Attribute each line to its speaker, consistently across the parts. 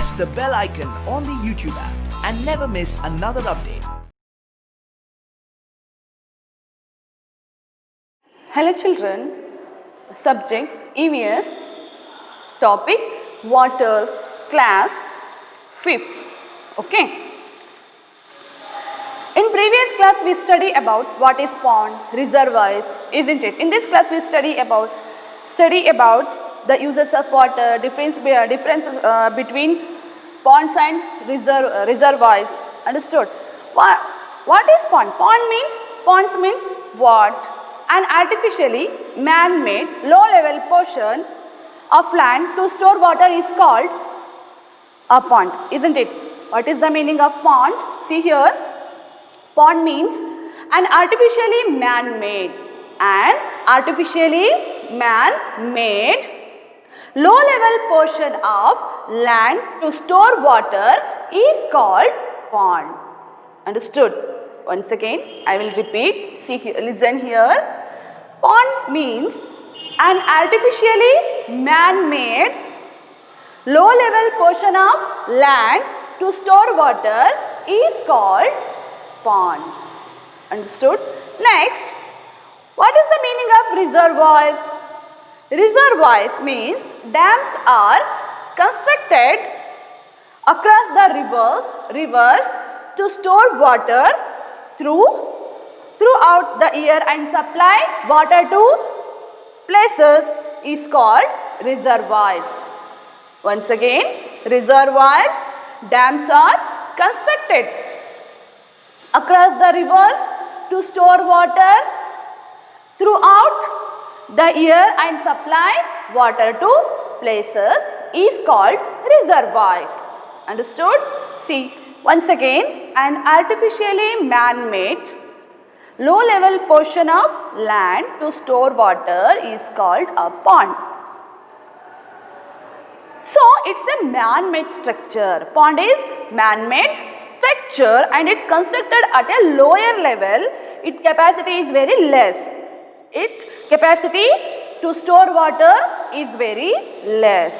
Speaker 1: press the bell icon on the YouTube app and never miss another update.
Speaker 2: Hello children, subject EVS, topic water, class 5th. Okay. In previous class we study about what is pond, reservoirs, isn't it? In this class we study about the uses of water, difference between ponds and reservoirs. Understood? What is pond? Ponds means what? An artificially man-made low-level portion of land to store water is called a pond, isn't it? What is the meaning of pond? See here, pond means an artificially man-made low-level portion of land to store water is called pond. Understood? Once again, I will repeat. See here, listen here. Ponds means an artificially man-made low-level portion of land to store water is called ponds. Understood? Next, what is the meaning of reservoirs? Reservoirs means dams are constructed across the rivers to store water throughout the year and supply water to places is called reservoirs. Once again, reservoirs, dams are constructed across the rivers to store water throughout the year and supply water to places is called reservoir. Understood? See, once again, an artificially man-made low-level portion of land to store water is called a pond. So, it's a man-made structure. Pond is man-made structure and it's constructed at a lower level. Its capacity is very less. Its capacity to store water is very less.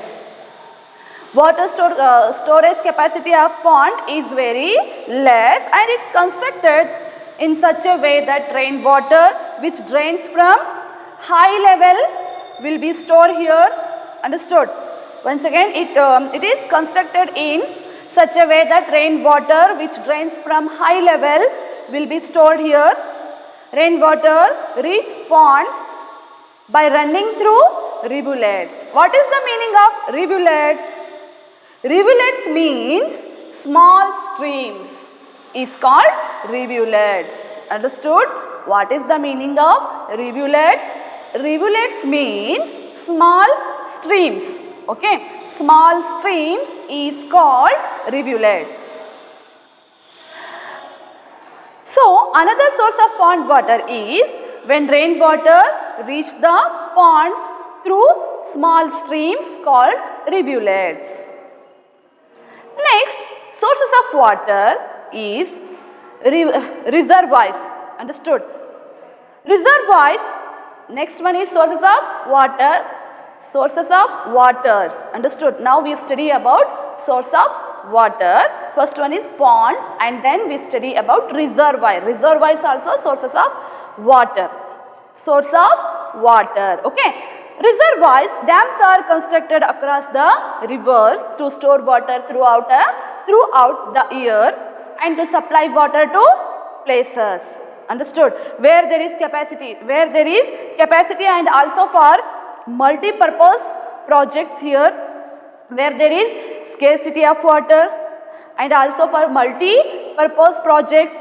Speaker 2: Water storage capacity of pond is very less and it's constructed in such a way that rainwater which drains from high level will be stored here. Understood? Once again, it is constructed in such a way that rainwater which drains from high level will be stored here. Rainwater reaches ponds by running through rivulets. What is the meaning of rivulets? Rivulets means small streams is called rivulets. Understood? What is the meaning of rivulets? Rivulets means small streams. Okay, small streams is called rivulets. So, another source of pond water is when rainwater reach the pond through small streams called rivulets. Next, sources of water is reservoirs. Understood? Reservoirs. Next one is sources of water. Sources of waters. Understood? Now we study about source of water. First one is pond and then we study about reservoir. Reservoirs also sources of water. Source of water. Okay. Reservoirs, dams are constructed across the rivers to store water throughout the year and to supply water to places. Understood? Where there is capacity and also for multi-purpose projects here where there is scarcity of water and also for multi-purpose projects.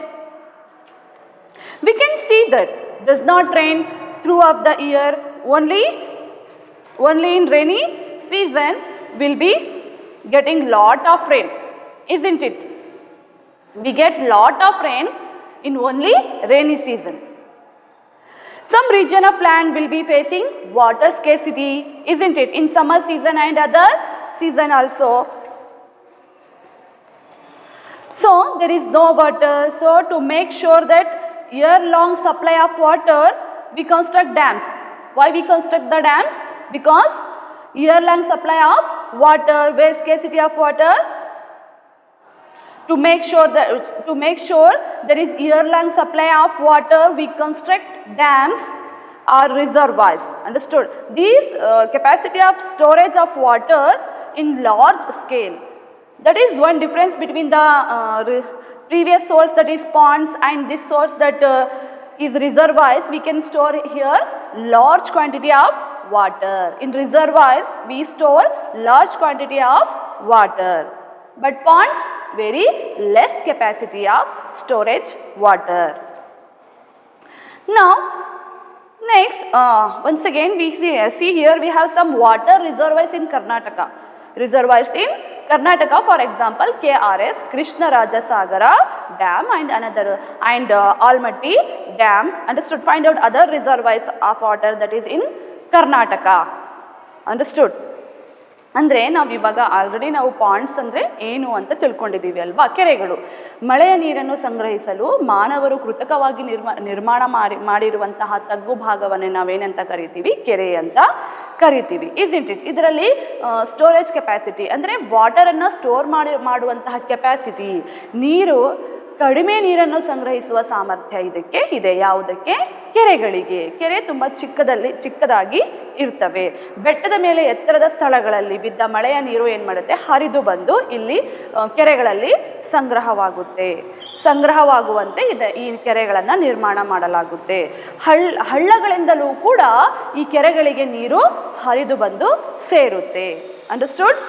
Speaker 2: We can see that does not rain throughout the year, only in rainy season will be getting lot of rain, isn't it? We get lot of rain in only rainy season. Some region of land will be facing water scarcity, isn't it? In summer season and other season also. So, there is no water. So, to make sure that year-long supply of water, we construct dams. Why we construct the dams? Because year-long supply of water. Where scarcity of water? To make sure there is year-long supply of water, we construct dams or reservoirs. Understood? These capacity of storage of water in large scale. That is one difference between the previous source, that is ponds, and this source that is reservoirs. We can store here large quantity of water. In reservoirs we store large quantity of water, but ponds very less capacity of storage water. Now next, once again we see here we have some water reservoirs in Karnataka. Reservoirs in Karnataka, for example, KRS, Krishnarajasagara Dam, and another, and Almaty Dam. Understood? Find out other reservoirs of water that is in Karnataka. Understood? ಅಂದರೆ ನಾವು ಇವಾಗ already ನಾವು Pond's ಅಂದರೆ ಏನು ಅಂತ ತಿಳ್ಕೊಂಡಿದ್ದೀವಿ ಅಲ್ವಾ. ಕೆರೆಗಳು ಮಳೆಯ ನೀರನ್ನು ಸಂಗ್ರಹಿಸಲು ಮಾನವರು ಕೃತಕವಾಗಿ ನಿರ್ಮಾಣ ಮಾಡಿರುವಂತಹ ತಗ್ಗು ಭಾಗವನ್ನೇ ನಾವೇನಂತ ಕರಿತೀವಿ, ಕೆರೆ ಅಂತ ಕರಿತೀವಿ. Isn't it? ಇದರಲ್ಲಿ ಸ್ಟೋರೇಜ್ ಕೆಪಾಸಿಟಿ ಅಂದರೆ ವಾಟರನ್ನು ಸ್ಟೋರ್ ಮಾಡುವಂತಹ ಕೆಪಾಸಿಟಿ, ನೀರು ಕಡಿಮೆ ನೀರನ್ನು ಸಂಗ್ರಹಿಸುವ ಸಾಮರ್ಥ್ಯ ಇದಕ್ಕೆ ಇದೆ. ಯಾವುದಕ್ಕೆ? ಕೆರೆಗಳಿಗೆ. ಕೆರೆ ತುಂಬ ಚಿಕ್ಕದಾಗಿ ಇರ್ತವೆ. ಬೆಟ್ಟದ ಮೇಲೆ ಎತ್ತರದ ಸ್ಥಳಗಳಲ್ಲಿ ಬಿದ್ದ ಮಳೆಯ ನೀರು ಏನು ಮಾಡುತ್ತೆ, ಹರಿದು ಬಂದು ಇಲ್ಲಿ ಕೆರೆಗಳಲ್ಲಿ ಸಂಗ್ರಹವಾಗುವಂತೆ ಈ ಕೆರೆಗಳನ್ನು ನಿರ್ಮಾಣ ಮಾಡಲಾಗುತ್ತೆ. ಹಳ್ಳಗಳಿಂದಲೂ ಕೂಡ ಈ ಕೆರೆಗಳಿಗೆ ನೀರು ಹರಿದು ಬಂದು ಸೇರುತ್ತೆ. Understood?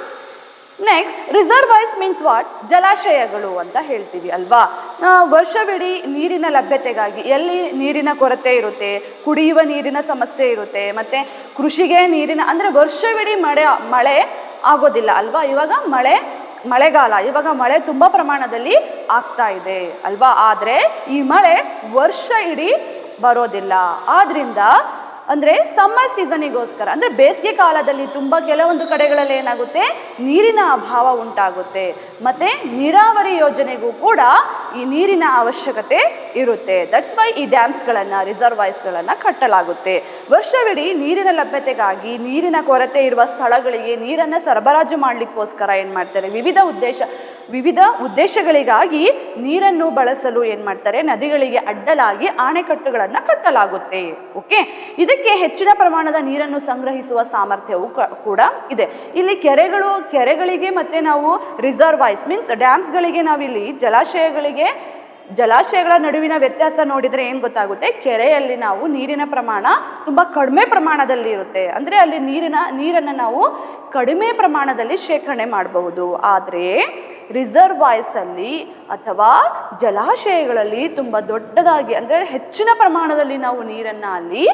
Speaker 2: Next, reservoirs means what? ಜಲಾಶಯಗಳು ಅಂತ ಹೇಳ್ತೀವಿ ಅಲ್ವಾ. ವರ್ಷವಿಡೀ ನೀರಿನ ಲಭ್ಯತೆಗಾಗಿ, ಎಲ್ಲಿ ನೀರಿನ ಕೊರತೆ ಇರುತ್ತೆ, ಕುಡಿಯುವ ನೀರಿನ ಸಮಸ್ಯೆ ಇರುತ್ತೆ, ಮತ್ತು ಕೃಷಿಗೆ ನೀರಿನ ಅಂದರೆ ವರ್ಷವಿಡೀ ಮಳೆ ಆಗೋದಿಲ್ಲ ಅಲ್ವಾ. ಇವಾಗ ಮಳೆಗಾಲ, ಇವಾಗ ಮಳೆ ತುಂಬ ಪ್ರಮಾಣದಲ್ಲಿ ಆಗ್ತಾ ಇದೆ ಅಲ್ವಾ. ಆದರೆ ಈ ಮಳೆ ವರ್ಷ ಇಡೀ ಬರೋದಿಲ್ಲ. ಆದ್ದರಿಂದ ಅಂದರೆ ಸಮ್ಮರ್ ಸೀಸನಿಗೋಸ್ಕರ, ಅಂದರೆ ಬೇಸಿಗೆ ಕಾಲದಲ್ಲಿ ಕೆಲವೊಂದು ಕಡೆಗಳಲ್ಲಿ ಏನಾಗುತ್ತೆ, ನೀರಿನ ಅಭಾವ ಉಂಟಾಗುತ್ತೆ. ಮತ್ತು ನೀರಾವರಿ ಯೋಜನೆಗೂ ಕೂಡ ಈ ನೀರಿನ ಅವಶ್ಯಕತೆ ಇರುತ್ತೆ. ದಟ್ಸ್ ವೈ ಈ ಡ್ಯಾಮ್ಸ್ಗಳನ್ನು, ರಿಸರ್ವಾಯರ್ಸ್ಗಳನ್ನು ಕಟ್ಟಲಾಗುತ್ತೆ. ವರ್ಷವಿಡೀ ನೀರಿನ ಲಭ್ಯತೆಗಾಗಿ, ನೀರಿನ ಕೊರತೆ ಇರುವ ಸ್ಥಳಗಳಿಗೆ ನೀರನ್ನು ಸರಬರಾಜು ಮಾಡಲಿಕ್ಕೋಸ್ಕರ ಏನು ಮಾಡ್ತಾರೆ, ವಿವಿಧ ಉದ್ದೇಶಗಳಿಗಾಗಿ ನೀರನ್ನು ಬಳಸಲು ಏನು ಮಾಡ್ತಾರೆ, ನದಿಗಳಿಗೆ ಅಡ್ಡಲಾಗಿ ಆಣೆಕಟ್ಟುಗಳನ್ನು ಕಟ್ಟಲಾಗುತ್ತೆ. ಓಕೆ, ಇದಕ್ಕೆ ಹೆಚ್ಚಿನ ಪ್ರಮಾಣದ ನೀರನ್ನು ಸಂಗ್ರಹಿಸುವ ಸಾಮರ್ಥ್ಯವು ಕೂಡ ಇದೆ. ಇಲ್ಲಿ ಕೆರೆಗಳಿಗೆ ಮತ್ತು ನಾವು ರಿಸರ್ವಾಯರ್ಸ್ ಮೀನ್ಸ್ ಡ್ಯಾಮ್ಸ್ಗಳಿಗೆ, ನಾವಿಲ್ಲಿ ಜಲಾಶಯಗಳ ನಡುವಿನ ವ್ಯತ್ಯಾಸ ನೋಡಿದರೆ ಏನು ಗೊತ್ತಾಗುತ್ತೆ, ಕೆರೆಯಲ್ಲಿ ನಾವು ನೀರಿನ ಪ್ರಮಾಣ ತುಂಬ ಕಡಿಮೆ ಪ್ರಮಾಣದಲ್ಲಿ ಇರುತ್ತೆ. ಅಂದರೆ ಅಲ್ಲಿ ನೀರನ್ನು ನಾವು ಕಡಿಮೆ ಪ್ರಮಾಣದಲ್ಲಿ ಶೇಖರಣೆ ಮಾಡಬಹುದು. ಆದರೆ ರಿಸರ್ವಾಯರ್ಸಲ್ಲಿ ಅಥವಾ ಜಲಾಶಯಗಳಲ್ಲಿ ತುಂಬ ದೊಡ್ಡದಾಗಿ, ಅಂದರೆ ಹೆಚ್ಚಿನ ಪ್ರಮಾಣದಲ್ಲಿ ನಾವು ನೀರನ್ನು ಅಲ್ಲಿ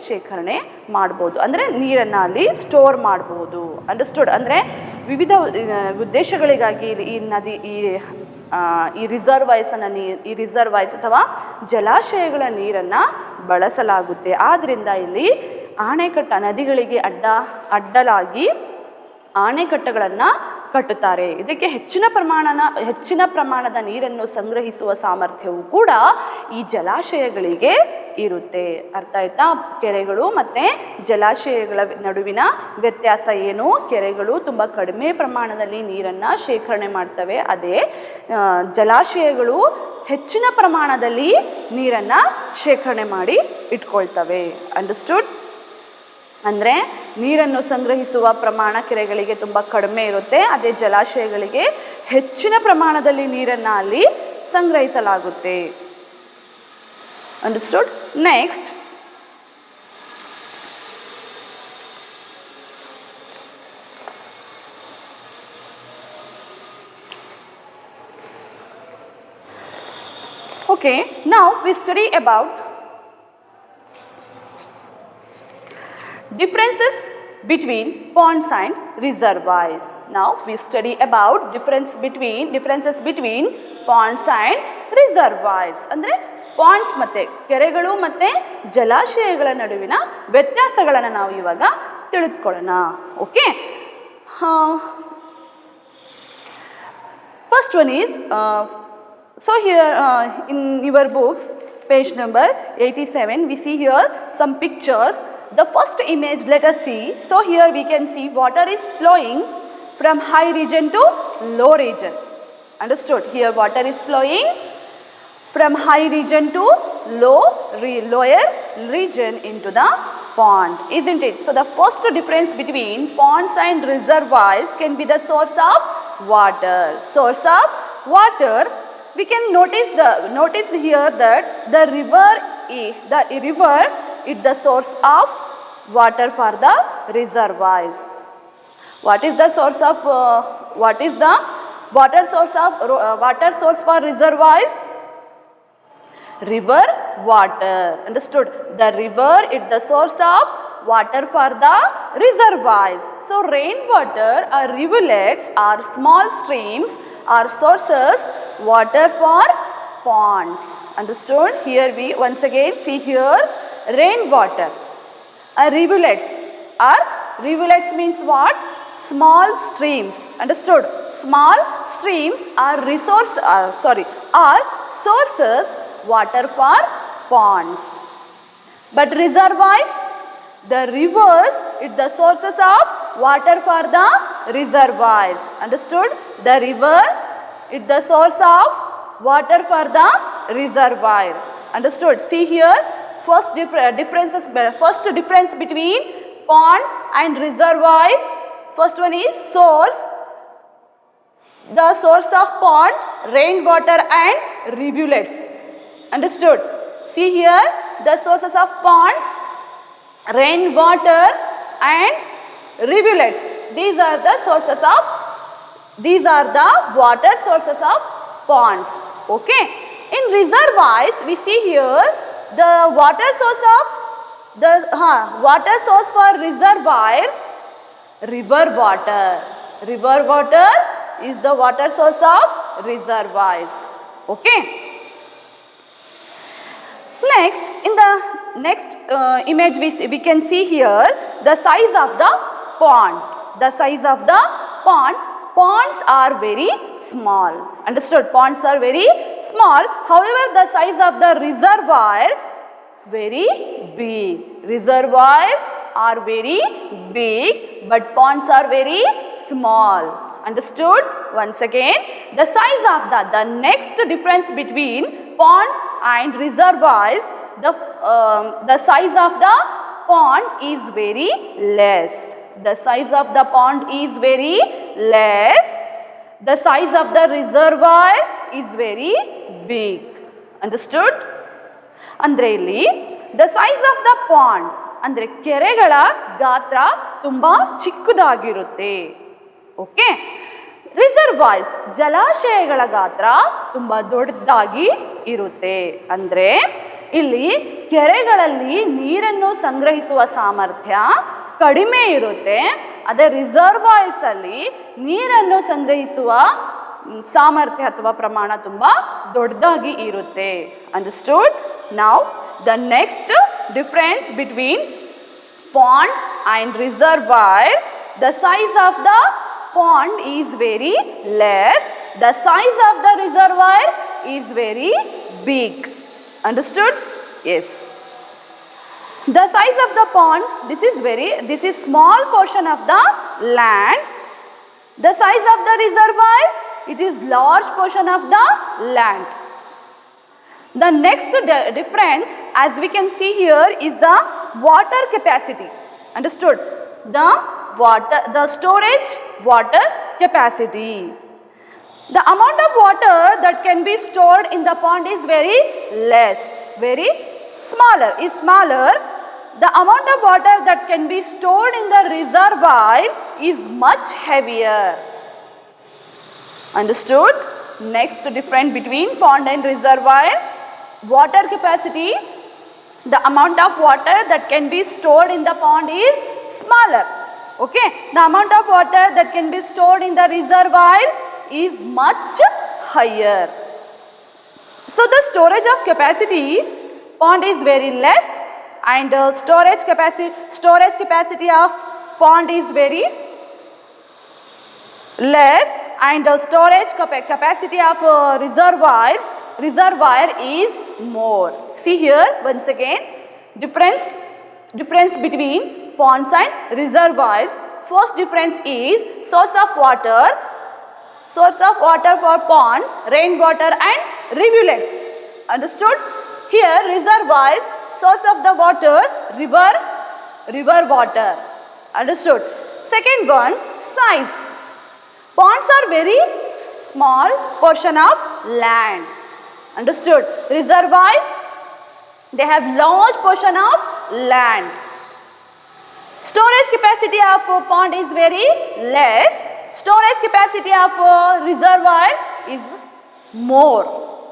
Speaker 2: ಶೇಖರಣೆ ಮಾಡ್ಬೋದು, ಅಂದರೆ ನೀರನ್ನು ಅಲ್ಲಿ ಸ್ಟೋರ್ ಮಾಡಬಹುದು. ಅಂಡರ್ಸ್ಟುಡ್? ಅಂದರೆ ವಿವಿಧ ಉದ್ದೇಶಗಳಿಗಾಗಿ ಈ ರಿಸರ್ವಾಯರ್ಸ್ ಅಥವಾ ಜಲಾಶಯಗಳ ನೀರನ್ನು ಬಳಸಲಾಗುತ್ತೆ. ಆದ್ದರಿಂದ ಇಲ್ಲಿ ನದಿಗಳಿಗೆ ಅಡ್ಡಲಾಗಿ ಆಣೆಕಟ್ಟುಗಳನ್ನು ಕಟ್ಟುತ್ತಾರೆ. ಇದಕ್ಕೆ ಹೆಚ್ಚಿನ ಪ್ರಮಾಣದ ನೀರನ್ನು ಸಂಗ್ರಹಿಸುವ ಸಾಮರ್ಥ್ಯವು ಕೂಡ ಈ ಜಲಾಶಯಗಳಿಗೆ ಇರುತ್ತೆ. ಅರ್ಥ ಆಯ್ತಾ? ಕೆರೆಗಳು ಮತ್ತು ಜಲಾಶಯಗಳ ನಡುವಿನ ವ್ಯತ್ಯಾಸ ಏನು? ಕೆರೆಗಳು ತುಂಬ ಕಡಿಮೆ ಪ್ರಮಾಣದಲ್ಲಿ ನೀರನ್ನು ಶೇಖರಣೆ ಮಾಡ್ತವೆ. ಅದೇ ಜಲಾಶಯಗಳು ಹೆಚ್ಚಿನ ಪ್ರಮಾಣದಲ್ಲಿ ನೀರನ್ನು ಶೇಖರಣೆ ಮಾಡಿ ಇಟ್ಕೊಳ್ತವೆ. ಅಂಡರ್ಸ್ಟುಡ್? ಅಂದರೆ ನೀರನ್ನು ಸಂಗ್ರಹಿಸುವ ಪ್ರಮಾಣ ಕೆರೆಗಳಿಗೆ ತುಂಬ ಕಡಿಮೆ ಇರುತ್ತೆ. ಅದೇ ಜಲಾಶಯಗಳಿಗೆ ಹೆಚ್ಚಿನ ಪ್ರಮಾಣದಲ್ಲಿ ನೀರನ್ನು ಅಲ್ಲಿ ಸಂಗ್ರಹಿಸಲಾಗುತ್ತೆ. Understood? Next, okay, now we study about differences between ponds and reservoirs. Now we study about differences between ponds and reservoirs. ಅಂದರೆ ಪಾಂಡ್ಸ್ ಮತ್ತು ಕೆರೆಗಳು ಮತ್ತು ಜಲಾಶಯಗಳ ನಡುವಿನ ವ್ಯತ್ಯಾಸಗಳನ್ನು ನಾವು ಇವಾಗ ತಿಳಿದುಕೊಳ್ಳೋಣ. Okay, first one is, so here in your books, page number 87, we see here some pictures. The first image, let us see. So here we can see water is flowing from high region to low region. Understood? Here water is flowing from high region to lower region into the pond, isn't it? So the first difference between ponds and reservoirs can be the source of water. Source of water, we can notice here that the river is the source of water for the reservoirs. What is the source of water source for reservoirs? River water. Understood? The river is the source of water for the reservoirs. So rainwater or rivulets or small streams are sources water for ponds. Understood? Here we once again see here rainwater. Rivulets means what? Small streams. Understood? Small streams are sources water for ponds. But reservoirs, the rivers is the sources of water for the reservoirs. Understood? The river is the source of water for the reservoir. Understood? See here, first difference between ponds and reservoir. First one is source. The source of pond, rainwater and rivulets. Understood? See here, the sources of ponds, rainwater and rivulets. These are the water sources of ponds. Okay. In reservoirs, we see here the water source for reservoir, river water. River water is the water source of reservoirs. Okay. Next, in the next image we can see here the size of the pond. The size of the pond. Ponds are very small. Understood? Ponds are very small. However, the size of the reservoir very big. Reservoirs are very big, but ponds are very small. Understood? Once again, the size of the next difference between ponds and reservoirs, the size of the pond is very less. The size of the pond is very less. The size of the reservoir is very big. Understood? ಅಂದ್ರೆ ಇಲ್ಲಿ the size of the pond ಅಂದ್ರೆ ಕೆರೆಗಳ ಗಾತ್ರ ತುಂಬಾ ಚಿಕ್ಕದಾಗಿರುತ್ತೆ. Okay. ರಿಸರ್ವಾಯ್ಸ್ ಜಲಾಶಯಗಳ ಗಾತ್ರ ತುಂಬ ದೊಡ್ಡದಾಗಿ ಇರುತ್ತೆ. ಅಂದರೆ ಇಲ್ಲಿ ಕೆರೆಗಳಲ್ಲಿ ನೀರನ್ನು ಸಂಗ್ರಹಿಸುವ ಸಾಮರ್ಥ್ಯ ಕಡಿಮೆ ಇರುತ್ತೆ. ಅದೇ ರಿಸರ್ವಾಯ್ಸ್ ಅಲ್ಲಿ ನೀರನ್ನು ಸಂಗ್ರಹಿಸುವ ಸಾಮರ್ಥ್ಯ ಅಥವಾ ಪ್ರಮಾಣ ತುಂಬ ದೊಡ್ಡದಾಗಿ ಇರುತ್ತೆ. Understood? Now the next difference between pond and reservoir, the size of the pond is very less, the size of the reservoir is very big. Understood? Yes. The size of the pond, this is small portion of the land. The size of the reservoir, it is large portion of the land. The next difference, as we can see here, is the water capacity. Understood? The storage water capacity. The amount of water that can be stored in the pond is very less, smaller. The amount of water that can be stored in the reservoir is much heavier. Understood? Next difference between pond and reservoir, water capacity. The amount of water that can be stored in the pond is smaller. Okay, the amount of water that can be stored in the reservoir is much higher. So the storage of capacity, pond is very less, and storage capacity of pond is very less, and storage capacity of reservoir is more. See here once again difference between ponds and reservoirs. First difference is source of water for pond, rainwater and rivulets. Understood? Here reservoirs, source of the water, river water. Understood? Second one, size. Ponds are very small portion of land. Understood? Reservoir, they have large portion of land. Storage capacity of a pond is very less. Storage capacity of a reservoir is more.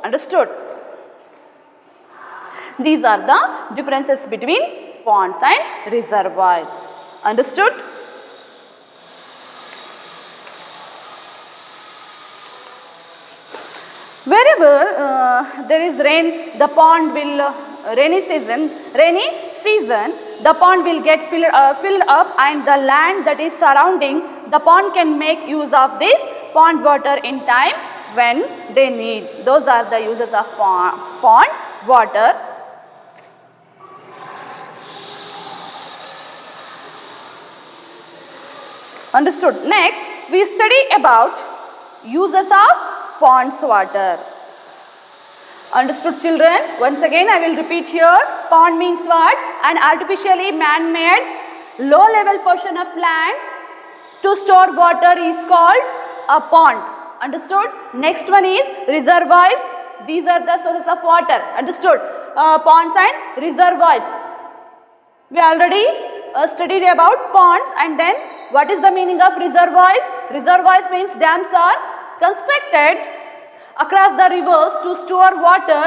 Speaker 2: Understood? These are the differences between ponds and reservoirs. Understood? Wherever there is rain, the pond will rainy season, the pond will get filled up, and the land that is surrounding the pond can make use of this pond water in time when they need. Those are the uses of pond water. Understood? Next, we study about uses of ponds water. Understood, children? Once again I will repeat here. Pond means what? An artificially man-made low-level portion of land to store water is called a pond. Understood? Next one is reservoirs. These are the sources of water. Understood? Ponds and reservoirs. We already studied about ponds, and then what is the meaning of reservoirs? Reservoirs means dams are constructed across the rivers to store water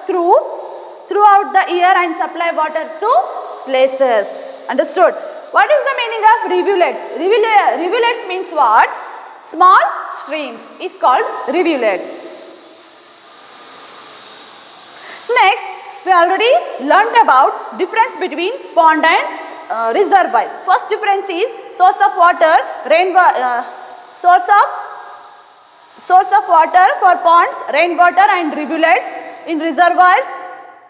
Speaker 2: throughout the year and supply water to places. Understood? What is the meaning of rivulets? Rivulets means what? Small streams is called rivulets. Next, we already learnt about difference between pond and reservoir. First difference is source of water, source of water for ponds, rainwater and rivulets. In reservoirs,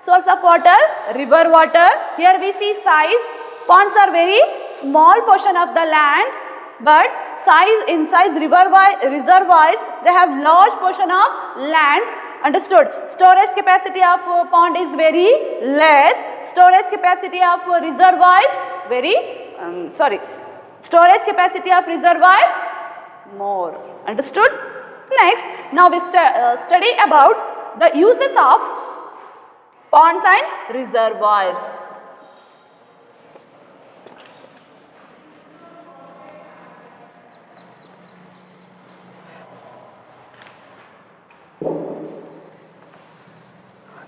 Speaker 2: source of water, river water. Here we see size. Ponds are very small portion of the land, but reservoirs, they have large portion of land. Understood? Storage capacity of pond is very less. Storage capacity of reservoirs storage capacity of reservoir more. Understood? Next, now we study about the uses of ponds and reservoirs.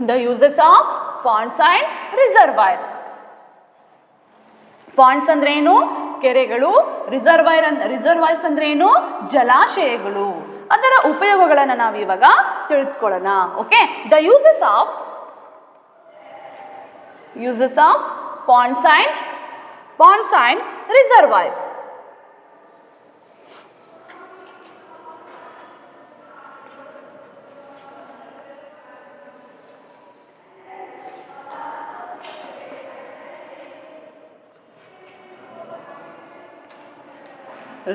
Speaker 2: The uses of ponds and reservoir. Ponds ಅಂದ್ರೆ ಏನು? ಕೆರೆಗಳು. Reservoirs ಅಂದ್ರೆ ಏನು? ಜಲಾಶಯಗಳು. ಅದರ ಉಪಯೋಗಗಳನ್ನು ನಾವು ಇವಾಗ ತಿಳಿದುಕೊಳ್ಳೋಣ. Okay, the uses of ponds and reservoirs.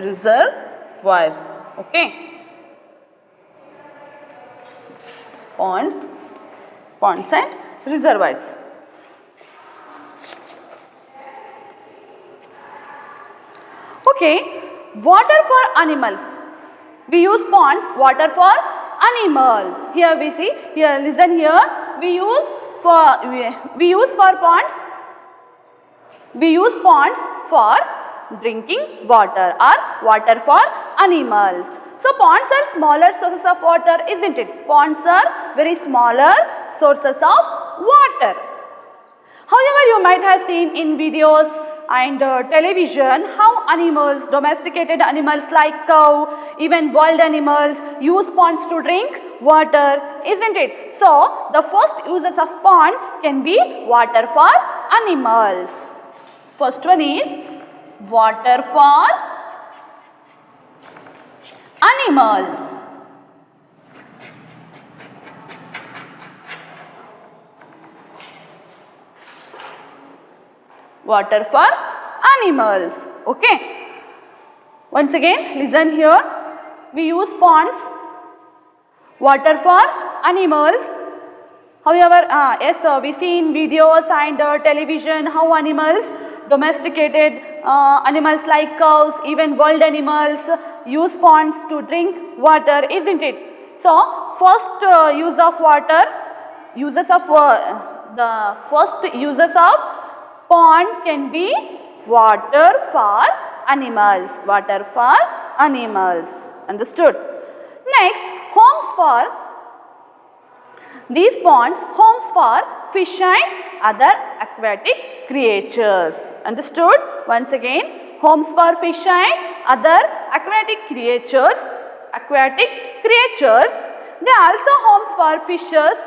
Speaker 2: Reservoirs. Okay, ponds and reservoirs. Okay, water for animals. We use ponds, water for animals. Here we see, here listen here, we use ponds for drinking water or water for animals. So ponds are smaller sources of water, isn't it? Ponds are very smaller sources of water. However, you might have seen in videos and television how animals, domesticated animals like cow, even wild animals use ponds to drink water, isn't it? So the first uses of pond can be water for animals. First one is water for animals. Water for animals. Okay. Once again, listen here. We use ponds, water for animals. However, yes, we see in videos and television how animals, domesticated animals like cows, even wild animals use ponds to drink water, isn't it? So, first use of water, the first uses of pond can be water for animals, water for animals. Understood? Next, homes for these ponds, homes for fish and other aquatic creatures. Understood? Once again, homes for fish and other aquatic creatures. They are also homes for fishes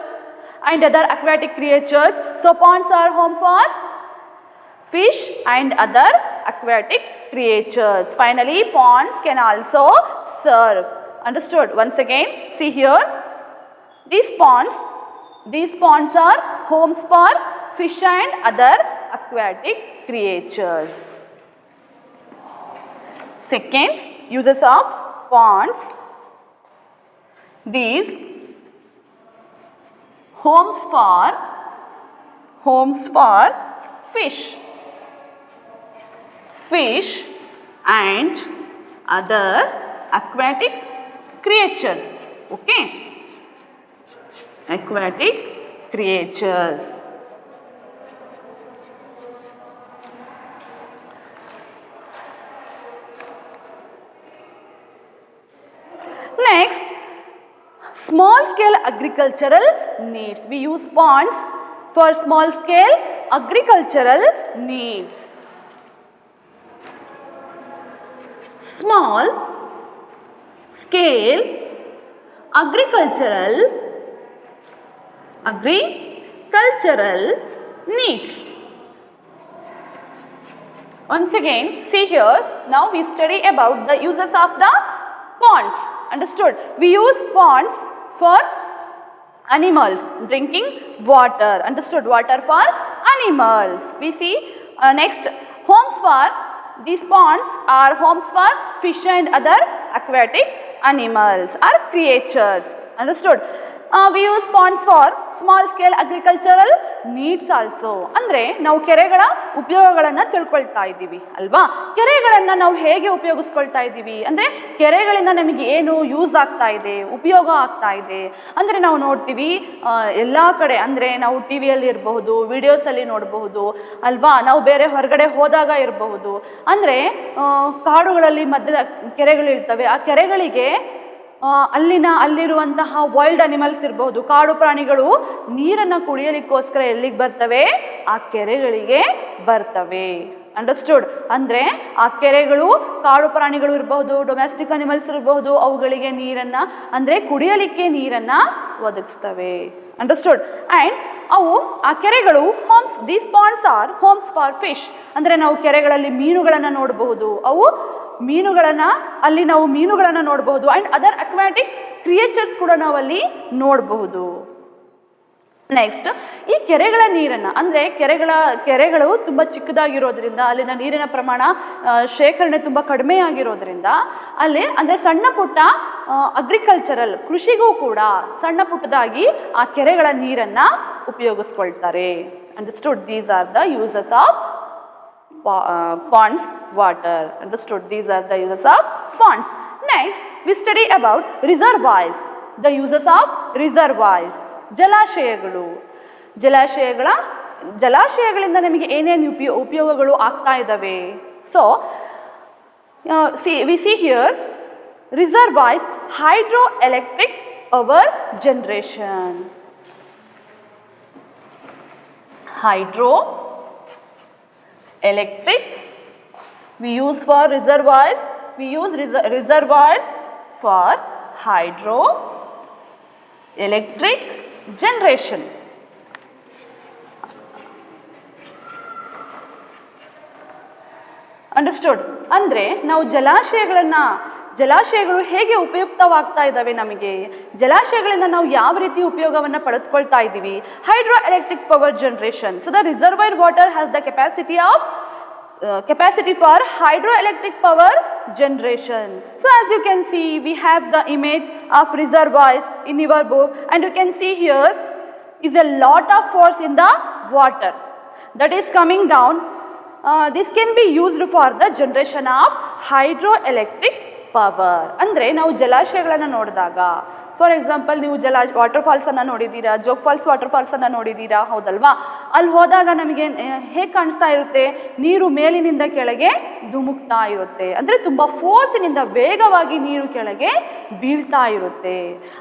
Speaker 2: and other aquatic creatures. So, ponds are home for fish and other aquatic creatures. Finally, ponds can also serve. Understood? Once again, see here. These ponds are homes for fish and other aquatic creatures. Second, uses of ponds. These homes for fish and other aquatic creatures. Okay, aquatic creatures. Next, small scale agricultural needs. We use ponds for small scale agricultural needs. Small scale agricultural needs. Once again, see here, now we study about the uses of the ponds. Understood? We use ponds for animals drinking water. Understood? Water for animals. We see next, homes for these ponds are homes for fish and other aquatic animals or creatures. Understood? We use ponds for small scale agricultural needs also. ಅಂದರೆ ನಾವು ಕೆರೆಗಳ ಉಪಯೋಗಗಳನ್ನು ತಿಳ್ಕೊಳ್ತಾ ಇದ್ದೀವಿ ಅಲ್ವಾ. ಕೆರೆಗಳನ್ನು ನಾವು ಹೇಗೆ ಉಪಯೋಗಿಸ್ಕೊಳ್ತಾ ಇದ್ದೀವಿ ಅಂದರೆ ಕೆರೆಗಳಿಂದ ನಮಗೆ ಏನು ಯೂಸ್ ಆಗ್ತಾ ಇದೆ, ಉಪಯೋಗ ಆಗ್ತಾ ಇದೆ ಅಂದರೆ ನಾವು ನೋಡ್ತೀವಿ ಎಲ್ಲ ಕಡೆ. ಅಂದರೆ ನಾವು ಟಿ ವಿಯಲ್ಲಿ ಇರಬಹುದು, ವಿಡಿಯೋಸಲ್ಲಿ ನೋಡಬಹುದು ಅಲ್ವಾ, ನಾವು ಬೇರೆ ಹೊರಗಡೆ ಹೋದಾಗ ಇರಬಹುದು. ಅಂದರೆ ಕಾಡುಗಳಲ್ಲಿ ಮಧ್ಯದ ಕೆರೆಗಳಿರ್ತವೆ. ಆ ಕೆರೆಗಳಿಗೆ ಅಲ್ಲಿರುವಂತಹ ವೈಲ್ಡ್ ಅನಿಮಲ್ಸ್ ಇರಬಹುದು, ಕಾಡು ಪ್ರಾಣಿಗಳು ನೀರನ್ನು ಕುಡಿಯಲಿಕ್ಕೋಸ್ಕರ ಎಲ್ಲಿಗೆ ಬರ್ತವೆ? ಆ ಕೆರೆಗಳಿಗೆ ಬರ್ತವೆ. ಅಂಡರ್ಸ್ಟುಡ್? ಅಂದರೆ ಆ ಕೆರೆಗಳು ಕಾಡು ಪ್ರಾಣಿಗಳು ಇರಬಹುದು, ಡೊಮೆಸ್ಟಿಕ್ ಅನಿಮಲ್ಸ್ ಇರಬಹುದು, ಅವುಗಳಿಗೆ ನೀರನ್ನು ಅಂದರೆ ಕುಡಿಯಲಿಕ್ಕೆ ನೀರನ್ನು ಒದಗಿಸ್ತವೆ. ಅಂಡರ್ಸ್ಟುಡ್? ಆ್ಯಂಡ್ ಅವು ಆ ಕೆರೆಗಳು homes, these ponds are homes for fish. ಅಂದರೆ ನಾವು ಕೆರೆಗಳಲ್ಲಿ ಮೀನುಗಳನ್ನು ನೋಡಬಹುದು, ಅವು ಅಲ್ಲಿ ನಾವು ಮೀನುಗಳನ್ನು ನೋಡಬಹುದು. ಆ್ಯಂಡ್ ಅದರ್ ಅಕ್ವಾಟಿಕ್ ಕ್ರಿಯೇಚರ್ಸ್ ಕೂಡ ನಾವಲ್ಲಿ ನೋಡಬಹುದು. ನೆಕ್ಸ್ಟ್, ಈ ಕೆರೆಗಳ ನೀರನ್ನು ಅಂದರೆ ಕೆರೆಗಳು ತುಂಬ ಚಿಕ್ಕದಾಗಿರೋದ್ರಿಂದ ಅಲ್ಲಿನ ನೀರಿನ ಪ್ರಮಾಣ ಶೇಖರಣೆ ತುಂಬ ಕಡಿಮೆ ಆಗಿರೋದ್ರಿಂದ ಅಲ್ಲಿ ಅಂದರೆ ಸಣ್ಣ ಪುಟ್ಟ ಅಗ್ರಿಕಲ್ಚರಲ್ ಕೃಷಿಗೂ ಕೂಡ ಸಣ್ಣ ಪುಟ್ಟದಾಗಿ ಆ ಕೆರೆಗಳ ನೀರನ್ನು ಉಪಯೋಗಿಸ್ಕೊಳ್ತಾರೆ. Understood? These are the uses of ponds water. Understood? These are the uses of ponds. Next, we study about reservoirs. The uses of reservoirs. ಜಲಾಶಯಗಳು. ಜಲಾಶಯಗಳಿಂದ ನಮಗೆ ಏನೇನು ಉಪಯೋಗಗಳು ಆಗ್ತಾ ಇದ್ದಾವೆ? So we see here reservoirs, hydroelectric power generation. Hydroelectric we use for reservoirs. We use reservoirs for hydroelectric generation. Understood? ಅಂದರೆ ನಾವು ಜಲಾಶಯಗಳು ಹೇಗೆ ಉಪಯುಕ್ತವಾಗ್ತಾ ಇದ್ದಾವೆ, ನಮಗೆ ಜಲಾಶಯಗಳಿಂದ ನಾವು ಯಾವ ರೀತಿ ಉಪಯೋಗವನ್ನು ಪಡೆದುಕೊಳ್ತಾ ಇದ್ದೀವಿ? Hydro electric power generation. So the reservoir water has the capacity of capacity for hydroelectric power generation. So as you can see, we have the image of reservoirs in your book, and you can see here is a lot of force in the water that is coming down. This can be used for the generation of hydroelectric power. ಅಂದರೆ ನಾವು ಜಲಾಶಯಗಳನ್ನು ನೋಡಿದಾಗ, for example ನೀವು water ಫಾಲ್ಸನ್ನು ನೋಡಿದ್ದೀರಾ, Jog falls water ಫಾಲ್ಸನ್ನು ನೋಡಿದ್ದೀರಾ, ಹೌದಲ್ವಾ? ಅಲ್ಲಿ ಹೋದಾಗ ನಮಗೆ ಹೇಗೆ ಕಾಣಿಸ್ತಾ ಇರುತ್ತೆ, ನೀರು ಮೇಲಿನಿಂದ ಕೆಳಗೆ ಧುಮುಕ್ತಾ ಇರುತ್ತೆ. ಅಂದರೆ ತುಂಬ ಫೋರ್ಸಿನಿಂದ ವೇಗವಾಗಿ ನೀರು ಕೆಳಗೆ ಬೀಳ್ತಾ ಇರುತ್ತೆ.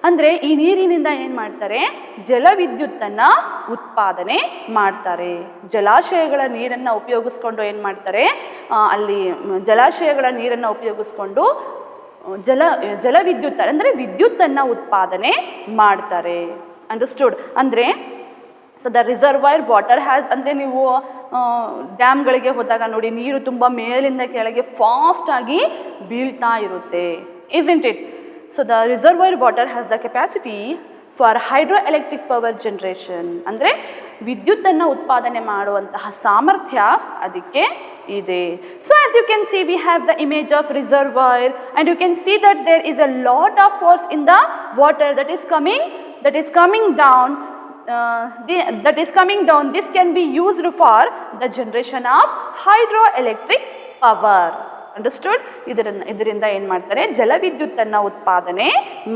Speaker 2: ಅಂದರೆ ಈ ನೀರಿನಿಂದ ಏನು ಮಾಡ್ತಾರೆ, ಜಲವಿದ್ಯುತ್ತನ್ನು ಉತ್ಪಾದನೆ ಮಾಡ್ತಾರೆ. ಜಲಾಶಯಗಳ ನೀರನ್ನು ಉಪಯೋಗಿಸ್ಕೊಂಡು ಏನು ಮಾಡ್ತಾರೆ, ಅಲ್ಲಿ ಜಲಾಶಯಗಳ ನೀರನ್ನು ಉಪಯೋಗಿಸ್ಕೊಂಡು ಜಲವಿದ್ಯುತ್ ಅಂದರೆ ವಿದ್ಯುತ್ತನ್ನು ಉತ್ಪಾದನೆ ಮಾಡ್ತಾರೆ. ಅಂಡರ್ಸ್ಟುಡ್? ಅಂದರೆ so the reservoir water has, ಅಂದರೆ ನೀವು ಡ್ಯಾಮ್ಗಳಿಗೆ ಹೋದಾಗ ನೋಡಿ, ನೀರು ತುಂಬ ಮೇಲಿಂದ ಕೆಳಗೆ ಫಾಸ್ಟಾಗಿ ಬೀಳ್ತಾ ಇರುತ್ತೆ. Isn't it? So the reservoir water has the capacity for hydroelectric power generation. ಅಂದರೆ ವಿದ್ಯುತ್ತನ್ನು ಉತ್ಪಾದನೆ ಮಾಡುವಂತಹ ಸಾಮರ್ಥ್ಯ ಅದಕ್ಕೆ ಇದೆ. So as you can see, we have the image of reservoir, and you can see that there is a lot of force in the water that is coming down. This can be used for the generation of hydroelectric power. Understood? ಇದರಿಂದ ಏನು ಮಾಡ್ತಾರೆ, ಜಲವಿದ್ಯುತ್ತನ್ನು ಉತ್ಪಾದನೆ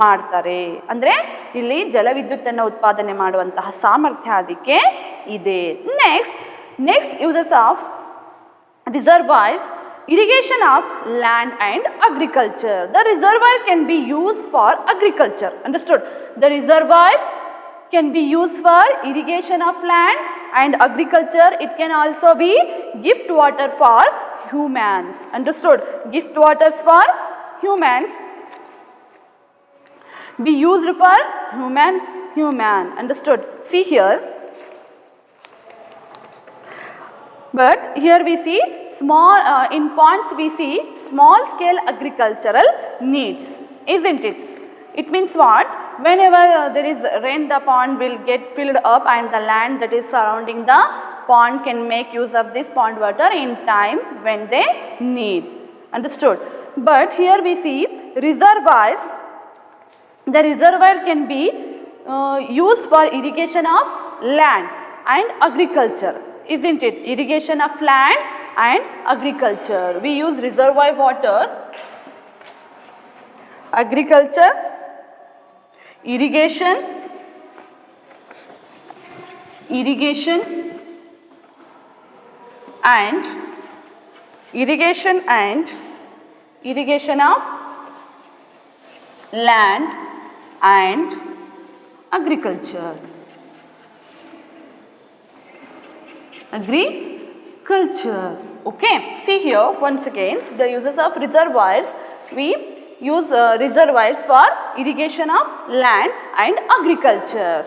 Speaker 2: ಮಾಡ್ತಾರೆ. ಅಂದರೆ ಇಲ್ಲಿ ಜಲವಿದ್ಯುತ್ತನ್ನು ಉತ್ಪಾದನೆ ಮಾಡುವಂತಹ ಸಾಮರ್ಥ್ಯ ಅದಕ್ಕೆ ಇದೆ. Next uses of reservoirs, irrigation of land and agriculture. The reservoir can be used for agriculture. Understood? The reservoir can be used for irrigation of land and agriculture. It can also be gift water for humans. Understood? Gift waters for humans be used for human. Understood? See here. But here we see in ponds we see small scale agricultural needs, isn't it? It means what? Whenever there is rain, the pond will get filled up, and the land that is surrounding the pond can make use of this pond water in time when they need. Understood? But here we see reservoirs. The reservoir can be used for irrigation of land and agriculture. Isn't it? Irrigation of land and agriculture. We use reservoir water, agriculture, irrigation and irrigation of land and agriculture. Okay, see here once again the uses of reservoirs. We use reservoirs for irrigation of land and agriculture.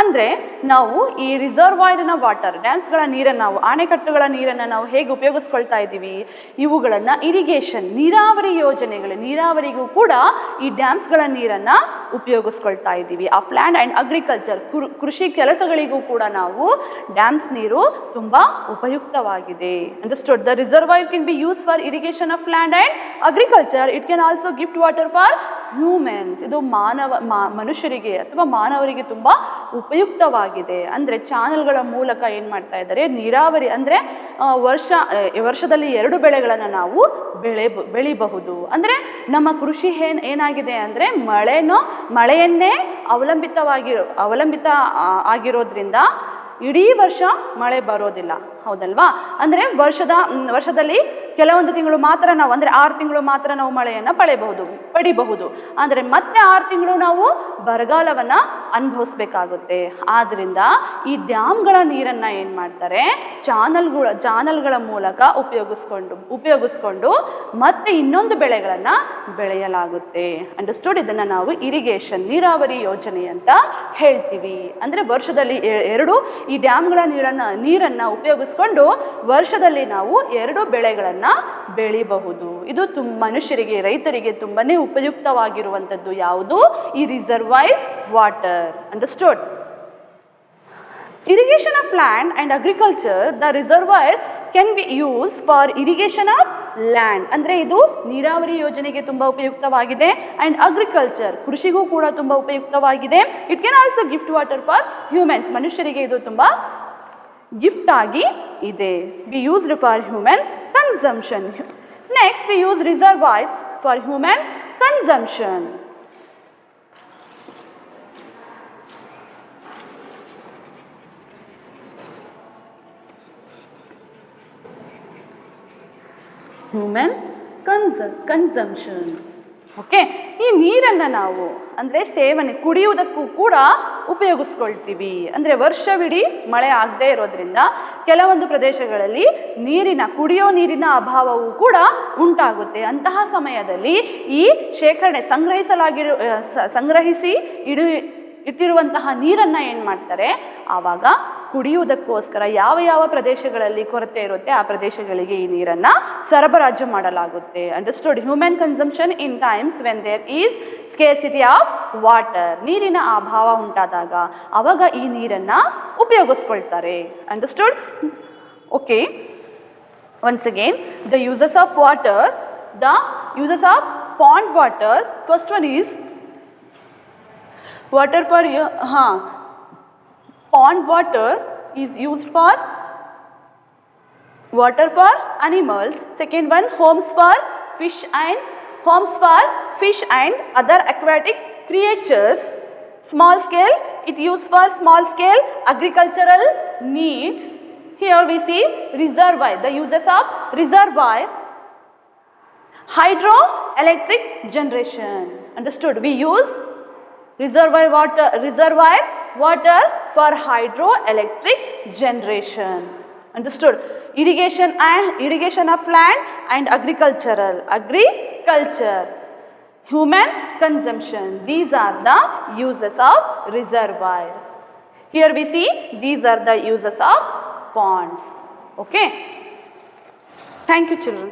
Speaker 2: ಅಂದರೆ ನಾವು ಈ ರಿಸರ್ವಾಯರ್ನ water, ಡ್ಯಾಮ್ಸ್ಗಳ ನೀರನ್ನು, ನಾವು ಆಣೆಕಟ್ಟುಗಳ ನೀರನ್ನು ನಾವು ಹೇಗೆ ಉಪಯೋಗಿಸ್ಕೊಳ್ತಾ ಇದ್ದೀವಿ, ಇವುಗಳನ್ನು ಇರಿಗೇಷನ್, ನೀರಾವರಿ ಯೋಜನೆಗಳು, ನೀರಾವರಿಗೂ ಕೂಡ ಈ ಡ್ಯಾಮ್ಸ್ಗಳ ನೀರನ್ನು ಉಪಯೋಗಿಸ್ಕೊಳ್ತಾ ಇದ್ದೀವಿ. ಆಫ್ ಲ್ಯಾಂಡ್ ಆ್ಯಂಡ್ ಅಗ್ರಿಕಲ್ಚರ್, ಕೃಷಿ ಕೆಲಸಗಳಿಗೂ ಕೂಡ ನಾವು ಡ್ಯಾಮ್ಸ್ ನೀರು ತುಂಬ ಉಪಯುಕ್ತವಾಗಿದೆ. Understood? The reservoir can be use for irrigation of land and agriculture. It can also gift water for humans. ಇದು ಮನುಷ್ಯರಿಗೆ ಅಥವಾ ಮಾನವರಿಗೆ ತುಂಬ ಉಪಯುಕ್ತವಾಗಿದೆ. ಅಂದರೆ ಚಾನಲ್ಗಳ ಮೂಲಕ ಏನು ಮಾಡ್ತಾ ಇದ್ದಾರೆ, ನೀರಾವರಿ ಅಂದರೆ ವರ್ಷದಲ್ಲಿ 2 ಬೆಳೆಗಳನ್ನು ನಾವು ಬೆಳಿಬಹುದು. ಅಂದರೆ ನಮ್ಮ ಕೃಷಿ ಏನಾಗಿದೆ ಅಂದರೆ ಮಳೆಯನ್ನೇ ಅವಲಂಬಿತ ಆಗಿರೋದ್ರಿಂದ ಇಡೀ ವರ್ಷ ಮಳೆ ಬರೋದಿಲ್ಲ, ಹೌದಲ್ವಾ? ಅಂದರೆ ವರ್ಷದಲ್ಲಿ ಕೆಲವೊಂದು ತಿಂಗಳು ಮಾತ್ರ ನಾವು, ಅಂದರೆ 6 ತಿಂಗಳು ಮಾತ್ರ ನಾವು ಮಳೆಯನ್ನು ಪಡಿಬಹುದು. ಅಂದರೆ ಮತ್ತೆ 6 ತಿಂಗಳು ನಾವು ಬರಗಾಲವನ್ನು ಅನುಭವಿಸ್ಬೇಕಾಗುತ್ತೆ. ಆದ್ದರಿಂದ ಈ ಡ್ಯಾಮ್ಗಳ ನೀರನ್ನು ಏನು ಮಾಡ್ತಾರೆ, ಚಾನಲ್ಗಳ ಮೂಲಕ ಉಪಯೋಗಿಸ್ಕೊಂಡು ಮತ್ತೆ ಇನ್ನೊಂದು ಬೆಳೆಗಳನ್ನು ಬೆಳೆಯಲಾಗುತ್ತೆ. ಅಂಡರ್ಸ್ಟುಡ್? ಇದನ್ನು ನಾವು ಇರಿಗೇಷನ್, ನೀರಾವರಿ ಯೋಜನೆ ಅಂತ ಹೇಳ್ತೀವಿ. ಅಂದರೆ ವರ್ಷದಲ್ಲಿ 2 ಈ ಡ್ಯಾಮ್ಗಳ ನೀರನ್ನು ಉಪಯೋಗಿಸ್ಕೊಂಡು ವರ್ಷದಲ್ಲಿ ನಾವು 2 ಬೆಳೆಗಳನ್ನು ಬೆಳಿಬಹುದು. ಇದು ಮನುಷ್ಯರಿಗೆ, ರೈತರಿಗೆ ತುಂಬಾನೇ ಉಪಯುಕ್ತವಾಗಿರುವಂಥದ್ದು ಯಾವುದು? ಈ reservoir water. Understood? Irrigation of land and agriculture, the reservoir can be used for irrigation of land. ಅಂದರೆ ಇದು ನೀರಾವರಿ ಯೋಜನೆಗೆ ತುಂಬ ಉಪಯುಕ್ತವಾಗಿದೆ. ಆ್ಯಂಡ್ ಅಗ್ರಿಕಲ್ಚರ್ ಕೃಷಿಗೂ ಕೂಡ ತುಂಬ ಉಪಯುಕ್ತವಾಗಿದೆ. It can also gift water for humans. ಮನುಷ್ಯರಿಗೆ ಇದು ತುಂಬ ಗಿಫ್ಟ್ ಆಗಿ ಇದೆ. Be used for human consumption. Next we use reservoirs for human consumption. Human consumption. Okay, ಈ ನೀರನ್ನು ನಾವು ಅಂದರೆ ಸೇವನೆ ಕುಡಿಯುವುದಕ್ಕೂ ಕೂಡ ಉಪಯೋಗಿಸ್ಕೊಳ್ತೀವಿ. ಅಂದರೆ ವರ್ಷವಿಡೀ ಮಳೆ ಆಗದೇ ಇರೋದ್ರಿಂದ ಕೆಲವೊಂದು ಪ್ರದೇಶಗಳಲ್ಲಿ ಕುಡಿಯೋ ನೀರಿನ ಅಭಾವವೂ ಕೂಡ ಉಂಟಾಗುತ್ತೆ. ಅಂತಹ ಸಮಯದಲ್ಲಿ ಈ ಶೇಖರಣೆ ಸಂಗ್ರಹಿಸಿ ಇಟ್ಟಿರುವಂತಹ ನೀರನ್ನು ಏನು ಮಾಡ್ತಾರೆ, ಆವಾಗ ಕುಡಿಯುವುದಕ್ಕೋಸ್ಕರ ಯಾವ ಯಾವ ಪ್ರದೇಶಗಳಲ್ಲಿ ಕೊರತೆ ಇರುತ್ತೆ ಆ ಪ್ರದೇಶಗಳಿಗೆ ಈ ನೀರನ್ನು ಸರಬರಾಜು ಮಾಡಲಾಗುತ್ತೆ. Understood? Human consumption in times when there is scarcity of water. ನೀರಿನ ಅಭಾವ ಉಂಟಾದಾಗ ಆವಾಗ ಈ ನೀರನ್ನು ಉಪಯೋಗಿಸ್ಕೊಳ್ತಾರೆ. Understood? Okay, once again the uses of water. The uses of pond water. First one is water for pond water is used for water for animals. Second one, homes for fish and other aquatic creatures. Small scale, it used for small scale agricultural needs. Here we see reservoir. The uses of reservoir. Hydroelectric generation. Understood? We use reservoir water for hydroelectric generation. Understood? Irrigation of land and agriculture. Human consumption. These are the uses of reservoir. Here we see these are the uses of ponds. Okay, thank you children.